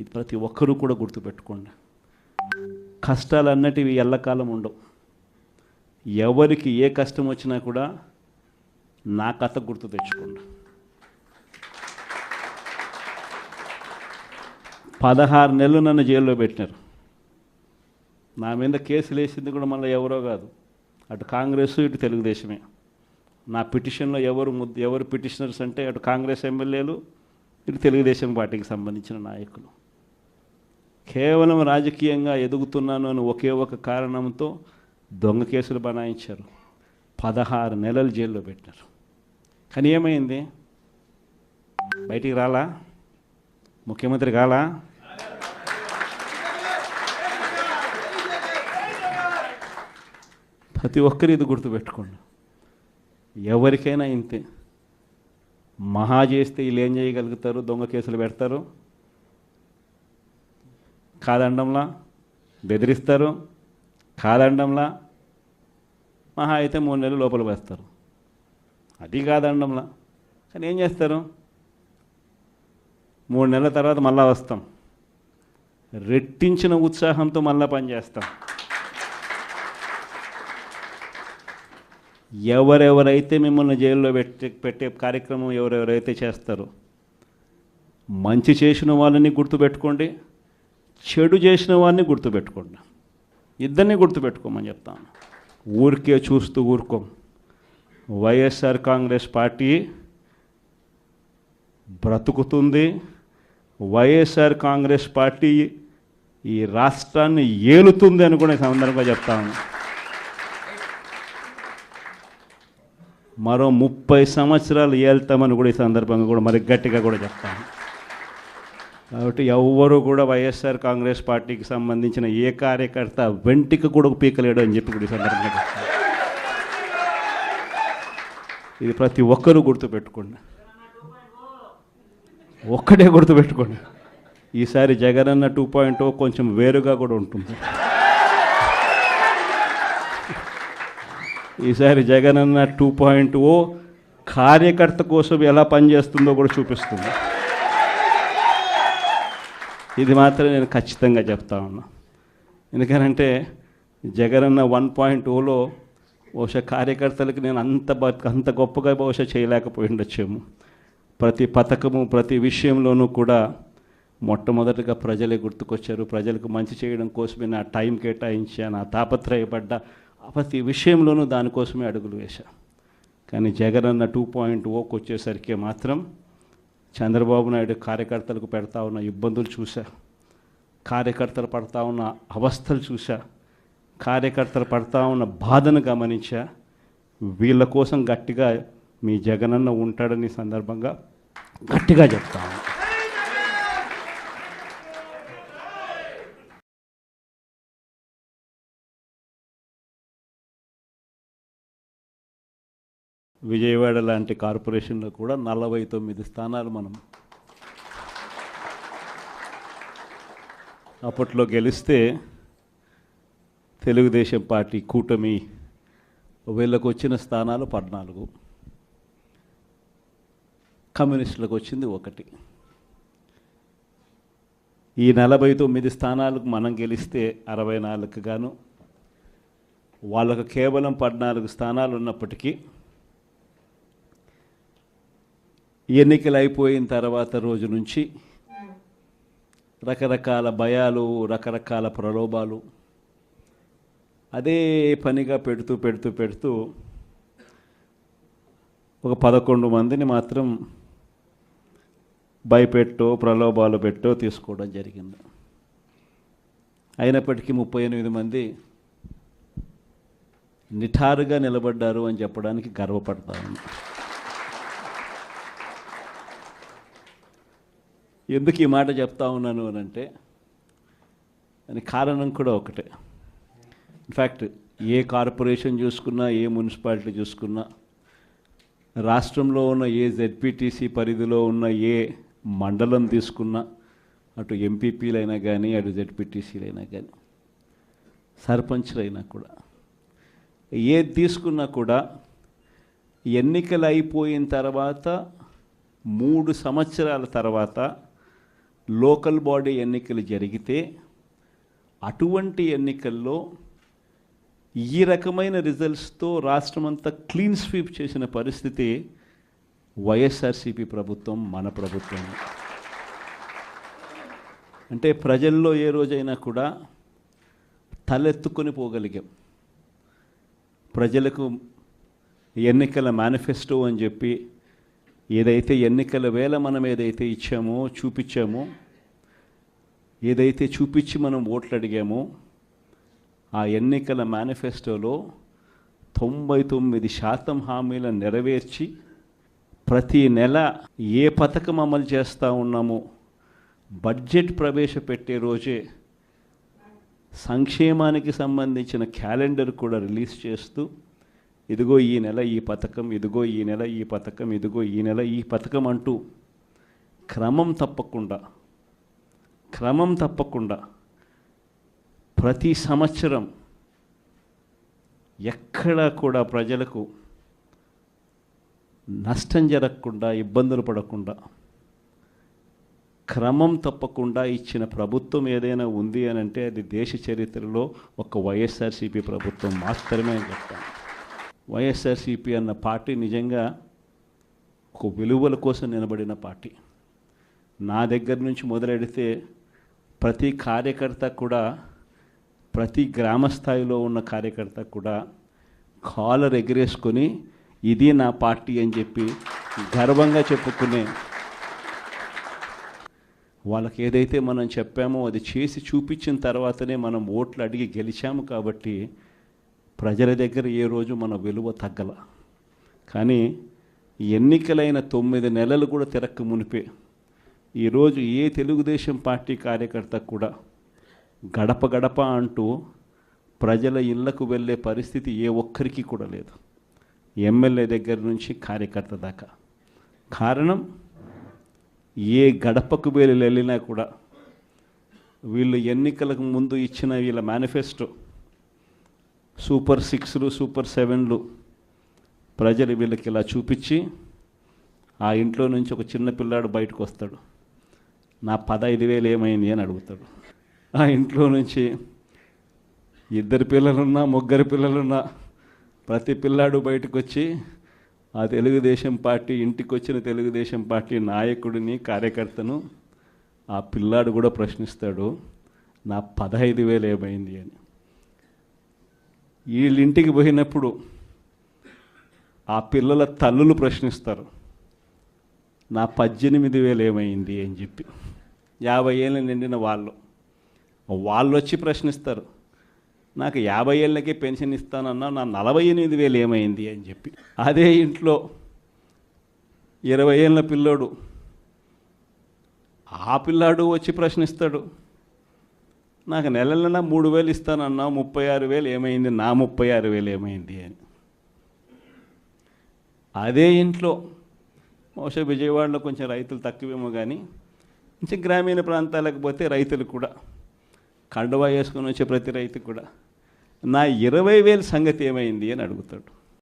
ఇది ప్రతి ఒక్కరూ కూడా గుర్తుపెట్టుకోండి. కష్టాలు అన్నటివి ఎల్లకాలం ఉండవు. ఎవరికి ఏ కష్టం వచ్చినా కూడా నా కథ గుర్తు తెచ్చుకోండి. 16 నెలలు నన్ను జైల్లో పెట్టినారు. నా మీద కేసులు వేసింది కూడా మళ్ళీ ఎవరో కాదు, అటు కాంగ్రెస్ ఇటు తెలుగుదేశమే. నా పిటిషన్లో ఎవరు పిటిషనర్స్ అంటే అటు కాంగ్రెస్ ఎమ్మెల్యేలు ఇటు తెలుగుదేశం పార్టీకి సంబంధించిన నాయకులు. కేవలం రాజకీయంగా ఎదుగుతున్నాను అని ఒకే ఒక కారణంతో దొంగ కేసులు బనాయించారు. 16 నెలలు జైల్లో పెట్టారు. కానీ ఏమైంది? బయటికి రాలా? ముఖ్యమంత్రి కాలా? ప్రతి ఒక్కరు ఇది గుర్తుపెట్టుకోండి. ఎవరికైనా ఇంతే. మహా చేస్తే వీళ్ళు ఏం చేయగలుగుతారు? దొంగ కేసులు పెడతారు, కాదండంలా బెదిరిస్తారు, కాదండంలా మహా అయితే 3 నెలలు లోపల వేస్తారు, అది కాదండంలా. కానీ ఏం చేస్తారు? 3 నెలల తర్వాత మళ్ళా వస్తాం, రెట్టించిన ఉత్సాహంతో మళ్ళా పనిచేస్తాం. ఎవరెవరైతే మిమ్మల్ని జైల్లో పెట్టే కార్యక్రమం ఎవరెవరైతే చేస్తారో, మంచి చేసిన వాళ్ళని గుర్తుపెట్టుకోండి, చెడు చేసిన వాడిని గుర్తుపెట్టుకోండి. ఇద్దరిని గుర్తుపెట్టుకోమని చెప్తాను. ఊరికే చూస్తూ ఊరుకోం. వైఎస్ఆర్ కాంగ్రెస్ పార్టీ బ్రతుకుతుంది. వైఎస్ఆర్ కాంగ్రెస్ పార్టీ ఈ రాష్ట్రాన్ని ఏలుతుంది అని కూడా సందర్భంగా చెప్తాను. మరో 30 సంవత్సరాలు ఏళ్తామని కూడా ఈ సందర్భంగా కూడా మరి గట్టిగా కూడా చెప్తాను. కాబట్టి ఎవ్వరూ కూడా వైఎస్ఆర్ కాంగ్రెస్ పార్టీకి సంబంధించిన ఏ కార్యకర్త వెంటికి కూడా పీకలేడు అని చెప్పి కూడా ఈ సందర్భంగా చెప్తాను. ఇది ప్రతి ఒక్కరూ గుర్తుపెట్టుకోండి. ఒక్కటే గుర్తుపెట్టుకోండి, ఈసారి జగనన్న 2.0 కొంచెం వేరుగా కూడా ఉంటుంది. ఈసారి జగనన్న 2.0 కార్యకర్త కోసం ఎలా పనిచేస్తుందో కూడా చూపిస్తుంది. ఇది మాత్రం నేను ఖచ్చితంగా చెప్తా ఉన్నా. ఎందుకనంటే జగనన్న 1.0లో బహుశా కార్యకర్తలకి నేను అంత గొప్పగా బహుశా చేయలేకపోయి ఉండొచ్చేమో. ప్రతి పథకము ప్రతి విషయంలోనూ కూడా మొట్టమొదటిగా ప్రజలే గుర్తుకొచ్చారు. ప్రజలకు మంచి చేయడం కోసమే నా టైం కేటాయించా, నా తాపత్రయపడ్డా, ప్రతి విషయంలోనూ దానికోసమే అడుగులు వేశా. కానీ జగనన్న 2.0కి వచ్చేసరికి మాత్రం చంద్రబాబు నాయుడు కార్యకర్తలకు పెడతా ఉన్న ఇబ్బందులు చూసా, కార్యకర్తలు పడతా ఉన్న అవస్థలు చూసా, కార్యకర్తలు పడతా ఉన్న బాధను గమనించా. వీళ్ళ కోసం గట్టిగా మీ జగనన్న ఉంటాడని సందర్భంగా గట్టిగా చెప్తాను. విజయవాడ లాంటి కార్పొరేషన్లో కూడా 49 స్థానాలు మనం అప్పట్లో గెలిస్తే తెలుగుదేశం పార్టీ కూటమి వీళ్ళకు వచ్చిన స్థానాలు 14, కమ్యూనిస్టులకు వచ్చింది 1. ఈ 49 స్థానాలకు మనం గెలిస్తే 64కు గాను వాళ్ళకు కేవలం 14 స్థానాలు ఉన్నప్పటికీ ఎన్నికలు అయిపోయిన తర్వాత రోజు నుంచి రకరకాల భయాలు, రకరకాల ప్రలోభాలు అదే పనిగా పెడుతూ ఒక 11 మందిని మాత్రం భయపెట్టో ప్రలోభాలు పెట్టో తీసుకోవడం జరిగింది. అయినప్పటికీ 38 మంది నిఠారుగా నిలబడ్డారు అని చెప్పడానికి గర్వపడతాను. ఎందుకు ఈ మాట చెప్తా ఉన్నాను అని అంటే దానికి కారణం కూడా ఒకటే. ఇన్ఫ్యాక్ట్ ఏ కార్పొరేషన్ చూసుకున్నా, ఏ మున్సిపాలిటీ చూసుకున్నా, రాష్ట్రంలో ఉన్న ఏ జెడ్పీటీసీ పరిధిలో ఉన్న ఏ మండలం తీసుకున్నా, అటు ఎంపీపీలైనా కానీ అటు జెడ్పీటీసీలైనా కానీ సర్పంచ్లైనా కూడా ఏది తీసుకున్నా కూడా ఎన్నికలు అయిపోయిన తర్వాత 3 సంవత్సరాల తర్వాత లోకల్ బాడీ ఎన్నికలు జరిగితే అటువంటి ఎన్నికల్లో ఈ రకమైన రిజల్ట్స్తో రాష్ట్రమంతా క్లీన్ స్వీప్ చేసిన పరిస్థితి వైఎస్ఆర్సీపీ ప్రభుత్వం, మన ప్రభుత్వం. అంటే ప్రజల్లో ఏ రోజైనా కూడా తలెత్తుకొని పోగలిగాం. ప్రజలకు ఎన్నికల మేనిఫెస్టో అని చెప్పి ఏదైతే ఎన్నికల వేళ మనం ఏదైతే ఇచ్చామో, చూపించామో, ఏదైతే చూపించి మనం ఓట్లు అడిగామో, ఆ ఎన్నికల మేనిఫెస్టోలో 99% హామీలను నెరవేర్చి ప్రతి నెల ఏ పథకం అమలు చేస్తూ ఉన్నామో బడ్జెట్ ప్రవేశపెట్టే రోజే సంక్షేమానికి సంబంధించిన క్యాలెండర్ కూడా రిలీజ్ చేస్తూ ఇదిగో ఈ నెల ఈ పథకం, ఇదిగో ఈ నెల ఈ పథకం, ఇదిగో ఈ నెల ఈ పథకం అంటూ క్రమం తప్పకుండా ప్రతి సంవత్సరం ఎక్కడా కూడా ప్రజలకు నష్టం జరగకుండా, ఇబ్బందులు పడకుండా క్రమం తప్పకుండా ఇచ్చిన ప్రభుత్వం ఏదైనా ఉంది అని అంటే అది దేశ చరిత్రలో ఒక వైఎస్ఆర్సీపీ ప్రభుత్వం మాత్రమే అని చెప్తాను. వైఎస్ఆర్సీపీ అన్న పార్టీ నిజంగా ఒక విలువల కోసం నిలబడిన పార్టీ. నా దగ్గర నుంచి మొదలెడితే ప్రతి కార్యకర్త కూడా, ప్రతి గ్రామ స్థాయిలో ఉన్న కార్యకర్త కూడా కాలర్ ఎగరేసుకొని ఇది నా పార్టీ అని చెప్పి గర్వంగా చెప్పుకునే వాళ్ళకి ఏదైతే మనం చెప్పామో అది చేసి చూపించిన తర్వాతనే మనం ఓట్లు అడిగి గెలిచాము. కాబట్టి ప్రజల దగ్గర ఏ రోజు మన విలువ తగ్గల. కానీ ఎన్నికలైన 9 నెలలు కూడా తిరక్క మునిపే ఈరోజు ఏ తెలుగుదేశం పార్టీ కార్యకర్త కూడా గడప గడప అంటూ ప్రజల ఇళ్లకు వెళ్ళే పరిస్థితి ఏ ఒక్కరికి కూడా లేదు, ఎమ్మెల్యే దగ్గర నుంచి కార్యకర్త దాకా. కారణం ఏ గడపకు వెళ్ళినా కూడా వీళ్ళు ఎన్నికలకు ముందు ఇచ్చిన వీళ్ళ మేనిఫెస్టో సూపర్ 6లు, సూపర్ 7లు ప్రజలు వీళ్ళకి ఇలా చూపించి ఆ ఇంట్లో నుంచి ఒక చిన్న పిల్లాడు బయటకు వస్తాడు, నా 15,000 ఏమైంది అని అడుగుతాడు. ఆ ఇంట్లో నుంచి 2 పిల్లలున్నా, 3 పిల్లలున్నా ప్రతి పిల్లాడు బయటకు వచ్చి ఆ తెలుగుదేశం పార్టీ ఇంటికి వచ్చిన తెలుగుదేశం పార్టీ నాయకుడిని, కార్యకర్తను ఆ పిల్లాడు కూడా ప్రశ్నిస్తాడు, నా 15,000 ఏమైంది అని. వీళ్ళింటికి పోయినప్పుడు ఆ పిల్లల తల్లులు ప్రశ్నిస్తారు, నా 18,000 ఏమైంది అని చెప్పి. 50 ఏళ్ళు నిండిన వాళ్ళు వచ్చి ప్రశ్నిస్తారు, నాకు 50 ఏళ్ళకే పెన్షన్ ఇస్తానన్నా నా 48,000 ఏమైంది అని చెప్పి. అదే ఇంట్లో 20 ఏళ్ళ పిల్లోడు, ఆ పిల్లాడు వచ్చి ప్రశ్నిస్తాడు, నాకు నెలలన్నా 3,000 ఇస్తానన్నా 36,000 ఏమైంది, నా 36,000 ఏమైంది అని. అదే ఇంట్లో బహుశా విజయవాడలో కొంచెం రైతులు తక్కువేమో కానీ కొంచెం గ్రామీణ ప్రాంతాలకు పోతే రైతులు కూడా కండువా వేసుకొని వచ్చే ప్రతి రైతు కూడా నా 20,000 సంగతి ఏమైంది అని అడుగుతాడు.